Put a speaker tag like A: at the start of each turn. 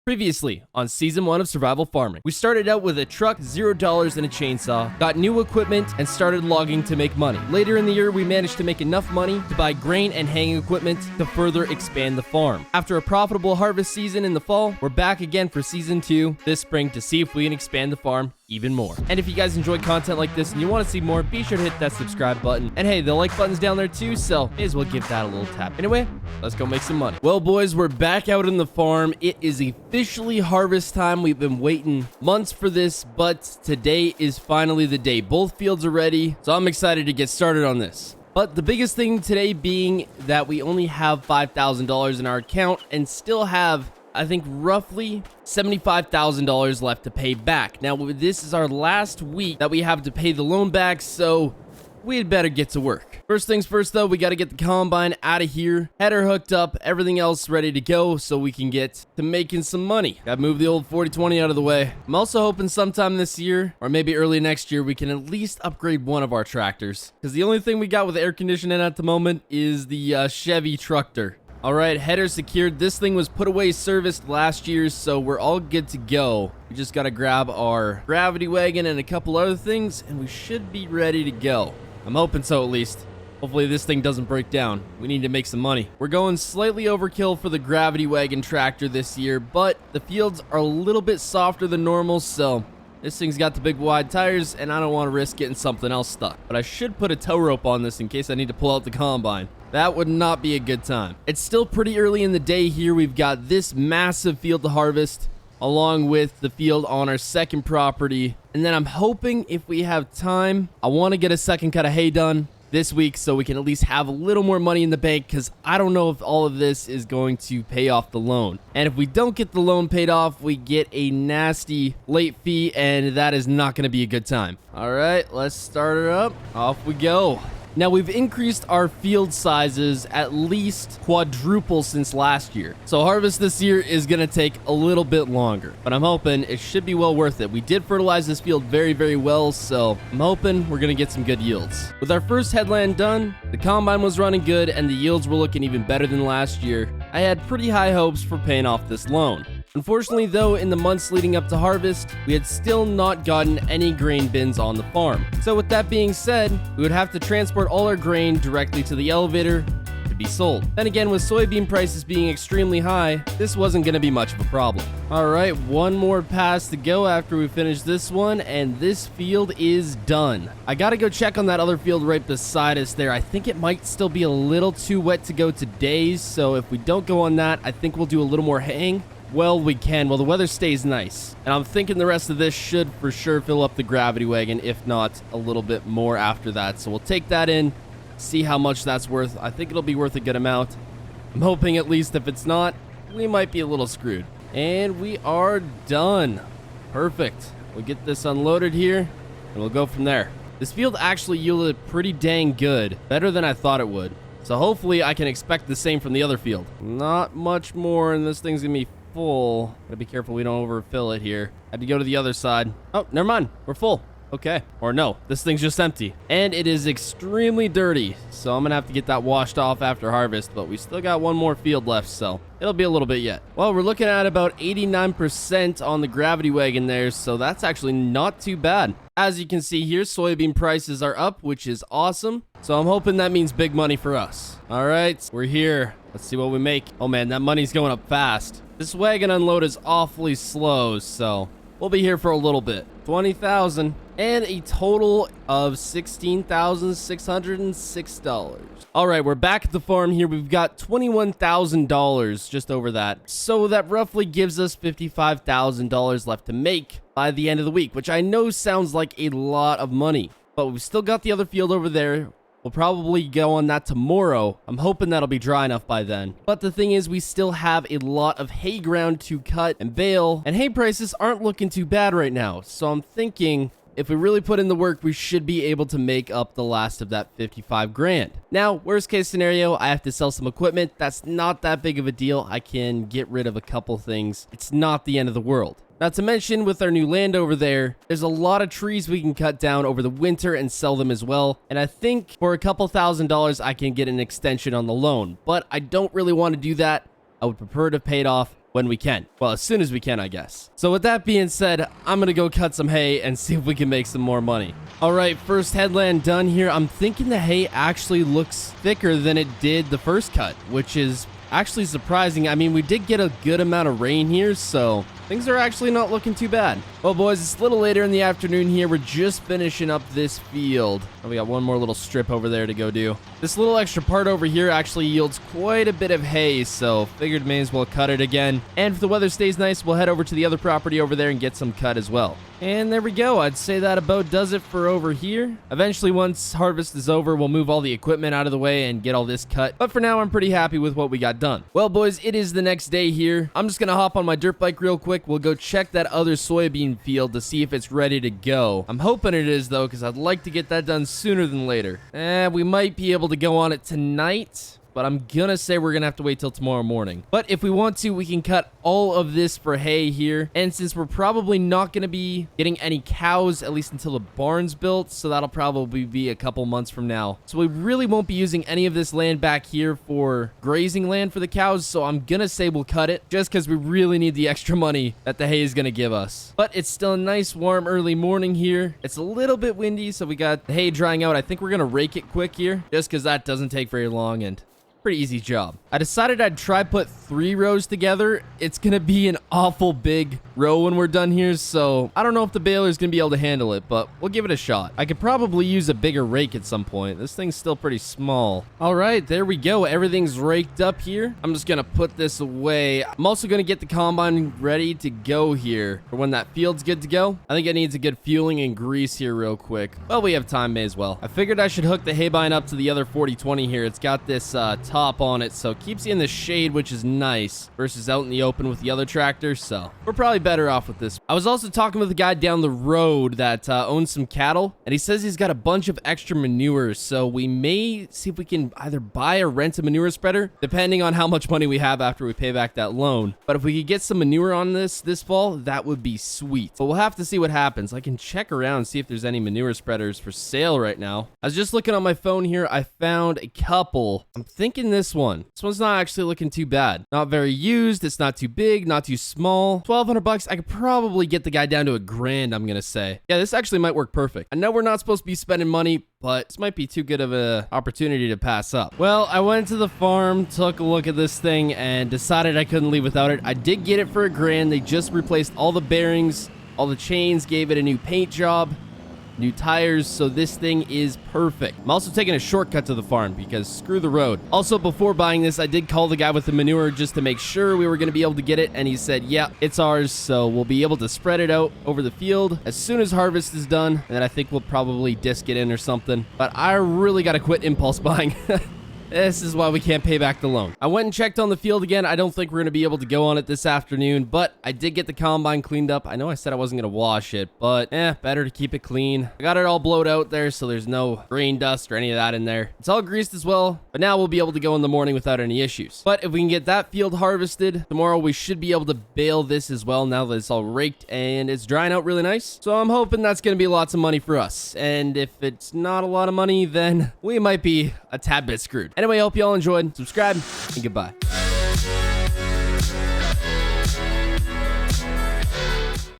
A: Previously on Season 1 of Survival Farming, we started out with a truck, $0 and a chainsaw, got new equipment, and started logging to make money. Later in the year, we managed to make enough money to buy grain and hanging equipment to further expand the farm. After a profitable harvest season in the fall, we're back again for Season 2 this spring to see if we can expand the farm even more. And if you guys enjoy content like this and you want to see more, be sure to hit that subscribe button. And hey, the like button's down there too, so may as well give that a little tap. Anyway, let's go make some money. Well, boys, we're back out in the farm. It is officially harvest time. We've been waiting months for this, but today is finally the day. Both fields are ready, so I'm excited to get started on this. But the biggest thing today being that we only have $5,000 in our account and still have, I think, roughly $75,000 left to pay back. Now, this is our last week that we have to pay the loan back, so we had better get to work. First things first, though, we got to get the combine out of here, header hooked up, everything else ready to go so we can get to making some money. Got to move the old 4020 out of the way. I'm also hoping sometime this year, or maybe early next year, we can at least upgrade one of our tractors. Because the only thing we got with air conditioning at the moment is the Chevy Trucker. All right, header secured. This thing was put away serviced last year, so we're all good to go. We just got to grab our gravity wagon and a couple other things, and we should be ready to go. I'm hoping so, at least. Hopefully this thing doesn't break down. We need to make some money. We're going slightly overkill for the gravity wagon tractor this year, but the fields are a little bit softer than normal, so this thing's got the big wide tires, and I don't want to risk getting something else stuck. But I should put a tow rope on this in case I need to pull out the combine. That would not be a good time. It's still pretty early in the day here. We've got this massive field to harvest, along with the field on our second property. And then I'm hoping if we have time, I want to get a second cut of hay done this week so we can at least have a little more money in the bank, because I don't know if all of this is going to pay off the loan. And if we don't get the loan paid off, we get a nasty late fee, and that is not going to be a good time. All right, let's start her up. Off we go. Now, we've increased our field sizes at least quadruple since last year. So harvest this year is going to take a little bit longer, but I'm hoping it should be well worth it. We did fertilize this field very, very well, so I'm hoping we're going to get some good yields. With our first headland done, the combine was running good and the yields were looking even better than last year. I had pretty high hopes for paying off this loan. Unfortunately, though, in the months leading up to harvest, we had still not gotten any grain bins on the farm. So with that being said, we would have to transport all our grain directly to the elevator to be sold. Then again, with soybean prices being extremely high, this wasn't going to be much of a problem. All right, one more pass to go after we finish this one, and this field is done. I got to go check on that other field right beside us there. I think it might still be a little too wet to go today, so if we don't go on that, I think we'll do a little more haying. Well, we can. Well, the weather stays nice. And I'm thinking the rest of this should for sure fill up the gravity wagon, if not a little bit more after that. So we'll take that in, see how much that's worth. I think it'll be worth a good amount. I'm hoping at least. If it's not, we might be a little screwed. And we are done. Perfect. We'll get this unloaded here, and we'll go from there. This field actually yielded pretty dang good. Better than I thought it would. So hopefully I can expect the same from the other field. Not much more, and this thing's going to be full. Gotta be careful we don't overfill it here. Had to go to the other side. Oh, never mind. We're full. Okay. Or no, this thing's just empty. And it is extremely dirty, so I'm gonna have to get that washed off after harvest, but we still got one more field left, so it'll be a little bit yet. Well, we're looking at about 89% on the gravity wagon there, so that's actually not too bad. As you can see here, soybean prices are up, which is awesome. So I'm hoping that means big money for us. All right, we're here. Let's see what we make. Oh man, that money's going up fast. This wagon unload is awfully slow, so we'll be here for a little bit. 20,000 and a total of $16,606. All right, we're back at the farm here. We've got $21,000, just over that. So that roughly gives us $55,000 left to make by the end of the week, which I know sounds like a lot of money, but we've still got the other field over there. We'll probably go on that tomorrow. I'm hoping that'll be dry enough by then. But the thing is, we still have a lot of hay ground to cut and bale, and hay prices aren't looking too bad right now. So I'm thinking if we really put in the work, we should be able to make up the last of that 55 grand. Now, worst case scenario, I have to sell some equipment. That's not that big of a deal. I can get rid of a couple things. It's not the end of the world. Not to mention, with our new land over there, there's a lot of trees we can cut down over the winter and sell them as well. And I think for a couple $1,000s, I can get an extension on the loan. But I don't really want to do that. I would prefer to pay it off when we can. Well, as soon as we can, I guess. So with that being said, I'm gonna go cut some hay and see if we can make some more money. All right, first headland done here. I'm thinking the hay actually looks thicker than it did the first cut, which is actually surprising. I mean, we did get a good amount of rain here, so things are actually not looking too bad. Well, boys, it's a little later in the afternoon here. We're just finishing up this field. Oh, we got one more little strip over there to go do. This little extra part over here actually yields quite a bit of hay, so figured may as well cut it again. And if the weather stays nice, we'll head over to the other property over there and get some cut as well. And there we go. I'd say that about does it for over here. Eventually, once harvest is over, we'll move all the equipment out of the way and get all this cut. But for now, I'm pretty happy with what we got done. Well, boys, it is the next day here. I'm just going to hop on my dirt bike real quick. We'll go check that other soybean field to see if it's ready to go. I'm hoping it is, though, because I'd like to get that done sooner than later. We might be able to go on it tonight, but I'm gonna say we're gonna have to wait till tomorrow morning. But if we want to, we can cut all of this for hay here. And since we're probably not gonna be getting any cows, at least until the barn's built, so that'll probably be a couple months from now. So we really won't be using any of this land back here for grazing land for the cows. So I'm gonna say we'll cut it just because we really need the extra money that the hay is gonna give us. But it's still a nice warm early morning here. It's a little bit windy, so we got the hay drying out. I think we're gonna rake it quick here just because that doesn't take very long and pretty easy job. I decided I'd try put 3 rows together. It's gonna be an awful big row when we're done here, so I don't know if the baler's gonna be able to handle it, but we'll give it a shot. I could probably use a bigger rake at some point. This thing's still pretty small. All right, there we go. Everything's raked up here. I'm just gonna put this away. I'm also gonna get the combine ready to go here for when that field's good to go. I think it needs a good fueling and grease here real quick. Well, we have time, may as well. I figured I should hook the haybine up to the other 4020 here. It's got this top on it, so it keeps you in the shade, which is nice versus out in the open with the other tractor. So we're probably better off with this. I was also talking with a guy down the road that owns some cattle, and he says he's got a bunch of extra manure, so we may see if we can either buy or rent a manure spreader depending on how much money we have after we pay back that loan. But if we could get some manure on this fall, that would be sweet. But we'll have to see what happens. I can check around and see if there's any manure spreaders for sale right now. I was just looking on my phone here. I found a couple. I'm thinking this one's not actually looking too bad. Not very used. It's not too big, not too small. 1,200 bucks. I could probably get the guy down to $1,000, I'm gonna say. Yeah, this actually might work perfect. I know we're not supposed to be spending money, but this might be too good of an opportunity to pass up. Well, I went to the farm, took a look at this thing, and decided I couldn't leave without it. I did get it for $1,000. They just replaced all the bearings, all the chains, gave it a new paint job, new tires, so this thing is perfect. I'm also taking a shortcut to the farm because screw the road. Also, before buying this, I did call the guy with the manure just to make sure we were going to be able to get it, and he said, yeah, it's ours, so we'll be able to spread it out over the field as soon as harvest is done, and then I think we'll probably disc it in or something. But I really got to quit impulse buying. This is why we can't pay back the loan. I went and checked on the field again. I don't think we're going to be able to go on it this afternoon, but I did get the combine cleaned up. I know I said I wasn't going to wash it, but better to keep it clean. I got it all blowed out there, so there's no grain dust or any of that in there. It's all greased as well, but now we'll be able to go in the morning without any issues. But if we can get that field harvested tomorrow, we should be able to bale this as well now that it's all raked and it's drying out really nice. So I'm hoping that's going to be lots of money for us. And if it's not a lot of money, then we might be a tad bit screwed. Anyway, I hope you all enjoyed. Subscribe and goodbye.